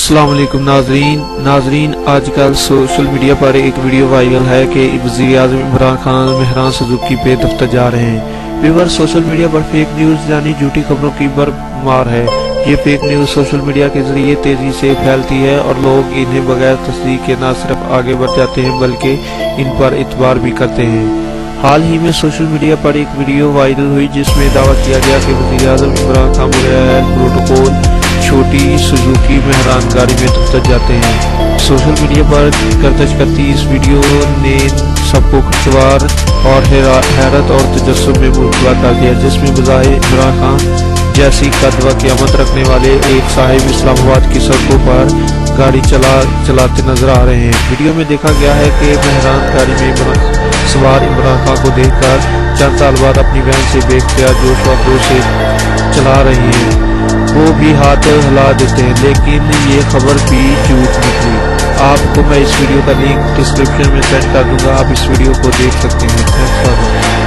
अस्सलाम वालेकुम नाजरीन आजकल सोशल मीडिया पर एक वीडियो वायरल है कि वज़ीर-ए-आज़म इमरान खान मेहरान सुजुकी पे दफ्तर जा रहे हैं। व्यूअर्स, सोशल मीडिया पर फेक न्यूज़ यानी झूठी खबरों की भरमार है। ये फेक न्यूज़ सोशल मीडिया के जरिए तेजी से फैलती है और लोग इन्हें बगैर तस्दीक के न सिर्फ आगे बढ़ जाते हैं बल्कि इन पर इतबार भी करते हैं। हाल ही में सोशल मीडिया पर एक वीडियो वायरल हुई जिसमें दावा किया गया कि वज़ीर-ए-आज़म इमरान खान बगैर प्रोटोकॉल छोटी सुजुकी मेहरान गाड़ी में दफ्तर जाते हैं। सोशल मीडिया पर गर्दिश करती इस वीडियो ने सबको खुशगवार और हैरत और तजस्सुम में मुबतला कर दिया, जिसमें बजाय इमरान खान जैसी कद व क़यामत रखने वाले एक साहिब इस्लामाबाद की सड़कों पर गाड़ी चलाते नजर आ रहे हैं। वीडियो में देखा गया है कि मेहरान गाड़ी में सवार इमरान खान को देखकर चंद साल बाद अपनी बहन से बेख्तियार जोश व खरोश से चला रही हैं। वो भी हाथ हिला देते हैं, लेकिन ये खबर भी झूठ निकली। आपको मैं इस वीडियो का लिंक डिस्क्रिप्शन में सेंड कर दूंगा, आप इस वीडियो को देख सकते हैं। Thanks for watching.